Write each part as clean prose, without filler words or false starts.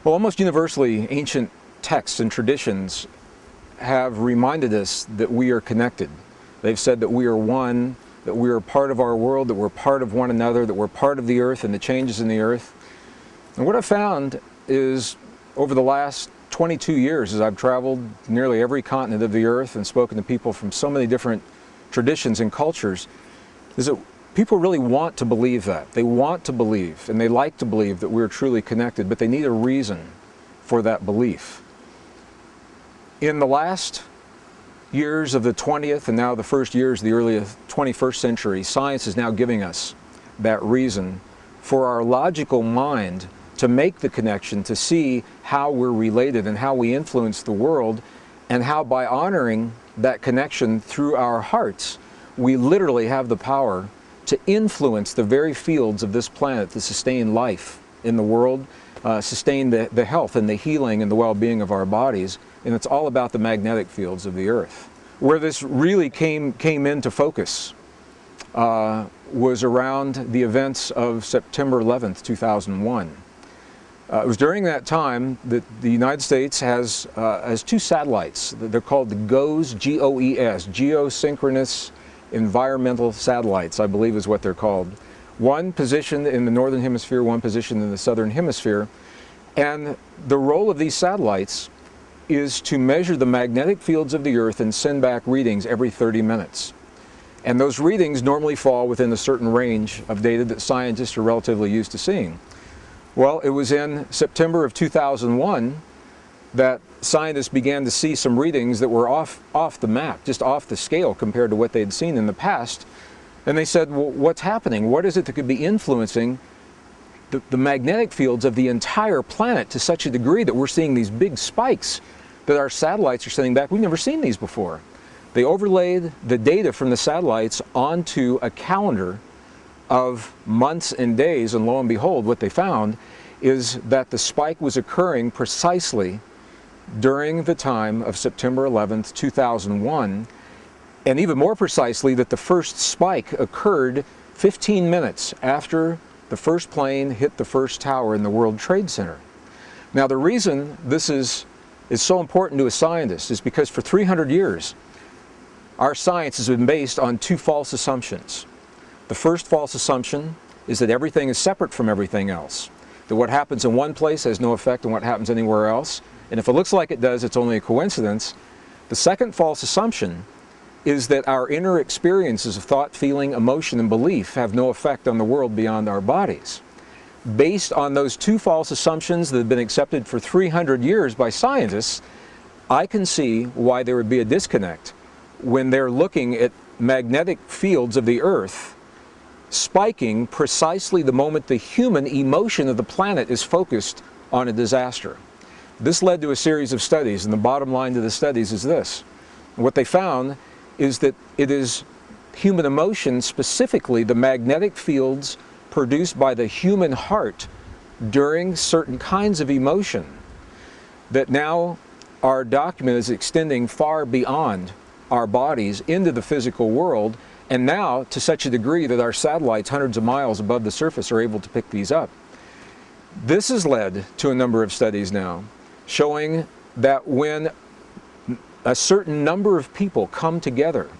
Well, almost universally, ancient texts and traditions have reminded us that we are connected. They've said that we are one, that we are part of our world, that we're part of one another, that we're part of the earth and the changes in the earth. And what I've found is, over the last 22 years, as I've traveled nearly every continent of the earth and spoken to people from so many different traditions and cultures, is that people really want to believe that. They want to believe, and they like to believe that we're truly connected, but they need a reason for that belief. In the last years of the 20th and now the first years of the early 21st century, science is now giving us that reason for our logical mind to make the connection, to see how we're related and how we influence the world, and how by honoring that connection through our hearts, we literally have the power to influence the very fields of this planet to sustain life in the world, sustain the health and the healing and the well-being of our bodies. And it's all about the magnetic fields of the earth. Where this really came into focus was around the events of September 11th, 2001. It was during that time that the United States has two satellites. They're called the GOES, G-O-E-S, Geosynchronous Environmental Satellites, I believe is what they're called. One positioned in the northern hemisphere, one positioned in the southern hemisphere. And the role of these satellites is to measure the magnetic fields of the earth and send back readings every 30 minutes. And those readings normally fall within a certain range of data that scientists are relatively used to seeing. Well, it was in September of 2001 that scientists began to see some readings that were off the map, just off the scale compared to what they'd seen in the past. And they said, well, what's happening? What is it that could be influencing the magnetic fields of the entire planet to such a degree that we're seeing these big spikes that our satellites are sending back? We've never seen these before. They overlaid the data from the satellites onto a calendar of months and days, and lo and behold, what they found is that the spike was occurring precisely during the time of September 11th, 2001, and even more precisely that the first spike occurred 15 minutes after the first plane hit the first tower in the World Trade Center. Now, the reason this is so important to a scientist is because for 300 years, our science has been based on two false assumptions. The first false assumption is that everything is separate from everything else, that what happens in one place has no effect on what happens anywhere else, and if it looks like it does, it's only a coincidence. The second false assumption is that our inner experiences of thought, feeling, emotion, and belief have no effect on the world beyond our bodies. Based on those two false assumptions that have been accepted for 300 years by scientists, I can see why there would be a disconnect when they're looking at magnetic fields of the earth spiking precisely the moment the human emotion of the planet is focused on a disaster. This led to a series of studies, and the bottom line to the studies is this. What they found is that it is human emotion, specifically the magnetic fields produced by the human heart during certain kinds of emotion, that now are documented as extending far beyond our bodies into the physical world, and now to such a degree that our satellites hundreds of miles above the surface are able to pick these up. This has led to a number of studies now showing that when a certain number of people come together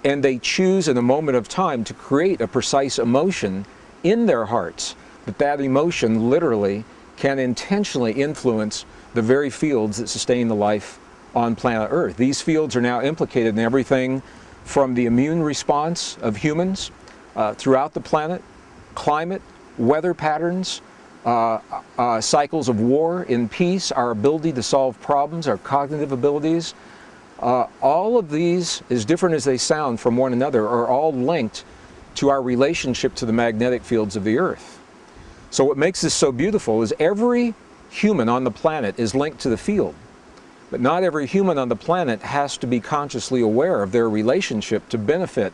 and they choose in a moment of time to create a precise emotion in their hearts, that emotion literally can intentionally influence the very fields that sustain the life on planet Earth. These fields are now implicated in everything from the immune response of humans throughout the planet, climate, weather patterns, cycles of war and peace, our ability to solve problems, our cognitive abilities. All of these, as different as they sound from one another, are all linked to our relationship to the magnetic fields of the earth. So what makes this so beautiful is every human on the planet is linked to the field. But not every human on the planet has to be consciously aware of their relationship to benefit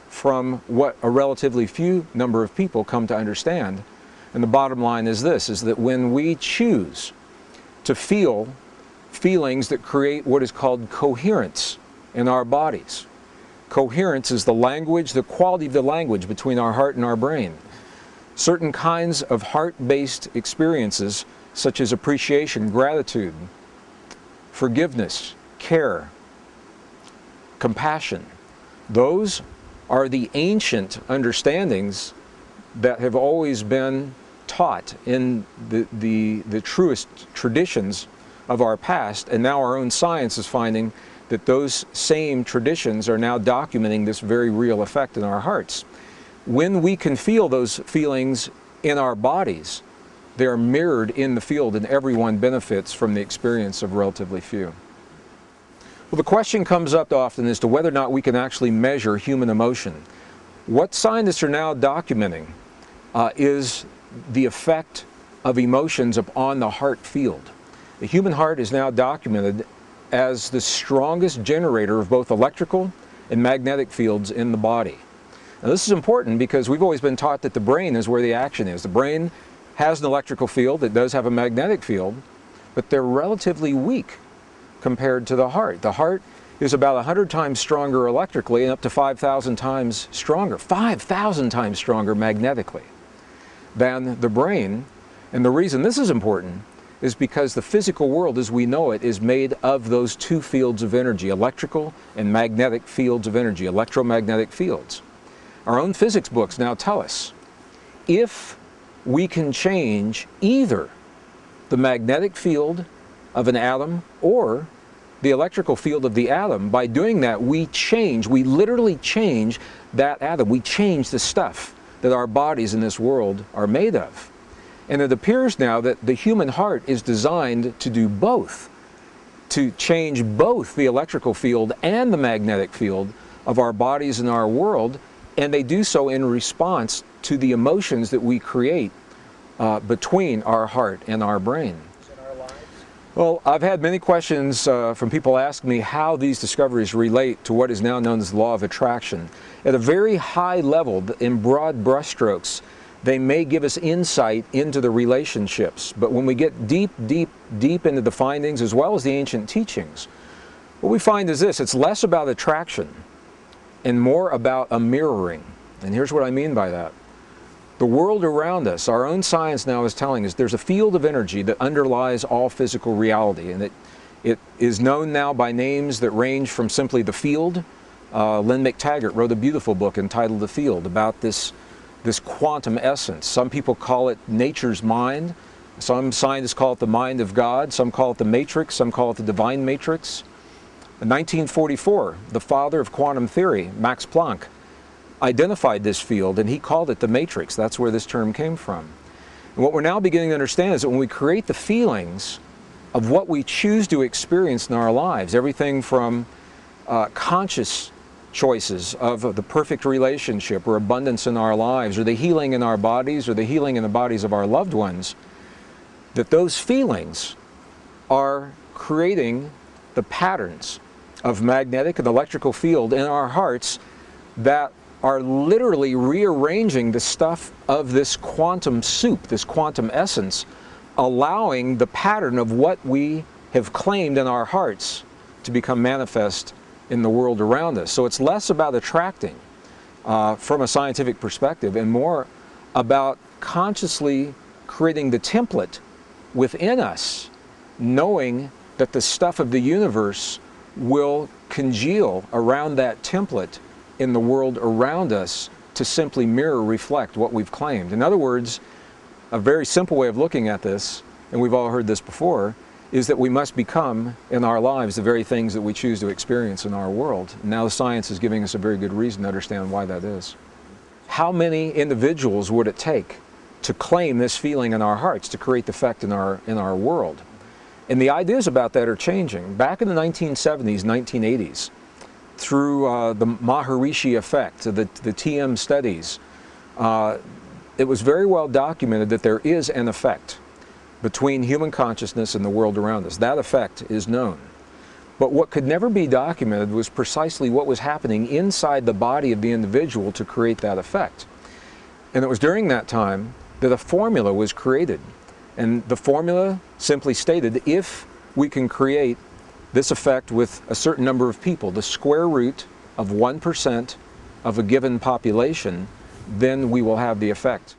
from what a relatively few number of people come to understand. And the bottom line is this, is that when we choose to feel feelings that create what is called coherence in our bodies. Coherence is the language, the quality of the language between our heart and our brain. Certain kinds of heart-based experiences such as appreciation, gratitude, forgiveness, care, compassion. Those are the ancient understandings that have always been taught in the truest traditions of our past, and now our own science is finding that those same traditions are now documenting this very real effect in our hearts. When we can feel those feelings in our bodies, they are mirrored in the field, and everyone benefits from the experience of relatively few. Well, the question comes up often as to whether or not we can actually measure human emotion. What scientists are now documenting is the effect of emotions upon the heart field. The human heart is now documented as the strongest generator of both electrical and magnetic fields in the body. Now, this is important because we've always been taught that the brain is where the action is. The brain has an electrical field, it does have a magnetic field, but they're relatively weak compared to the heart. The heart is about 100 times stronger electrically and up to 5,000 times stronger, 5,000 times stronger magnetically than the brain. And the reason this is important is because the physical world as we know it is made of those two fields of energy, electrical and magnetic fields of energy, electromagnetic fields. Our own physics books now tell us if we can change either the magnetic field of an atom or the electrical field of the atom, by doing that we literally change that atom. We change the stuff that our bodies in this world are made of. And it appears now that the human heart is designed to do both, to change both the electrical field and the magnetic field of our bodies and our world, and they do so in response to the emotions that we create between our heart and our brain. Well, I've had many questions from people asking me how these discoveries relate to what is now known as the law of attraction. At a very high level, in broad brushstrokes, they may give us insight into the relationships, but when we get deep, deep, deep into the findings as well as the ancient teachings, what we find is this: it's less about attraction and more about a mirroring. And here's what I mean by that. The world around us, our own science now is telling us there's a field of energy that underlies all physical reality, and it is known now by names that range from simply the field. Lynn McTaggart wrote a beautiful book entitled The Field about this quantum essence. Some people call it nature's mind. Some scientists call it the mind of God. Some call it the matrix. Some call it the divine matrix. In 1944, the father of quantum theory, Max Planck, identified this field and he called it the matrix. That's where this term came from. And what we're now beginning to understand is that when we create the feelings of what we choose to experience in our lives, everything from conscious choices of the perfect relationship or abundance in our lives, or the healing in our bodies, or the healing in the bodies of our loved ones, that those feelings are creating the patterns of magnetic and electrical field in our hearts that are literally rearranging the stuff of this quantum soup, this quantum essence, allowing the pattern of what we have claimed in our hearts to become manifest in the world around us. So it's less about attracting from a scientific perspective and more about consciously creating the template within us, knowing that the stuff of the universe will congeal around that template in the world around us to simply mirror, reflect what we've claimed. In other words, a very simple way of looking at this, and we've all heard this before, is that we must become in our lives the very things that we choose to experience in our world. Now the science is giving us a very good reason to understand why that is. How many individuals would it take to claim this feeling in our hearts, to create the effect in our world? And the ideas about that are changing. Back in the 1970s, 1980s, through the Maharishi effect, the TM studies, it was very well documented that there is an effect between human consciousness and the world around us. That effect is known. But what could never be documented was precisely what was happening inside the body of the individual to create that effect. And it was during that time that a formula was created. And the formula simply stated, if we can create this effect with a certain number of people, the square root of 1% of a given population, then we will have the effect.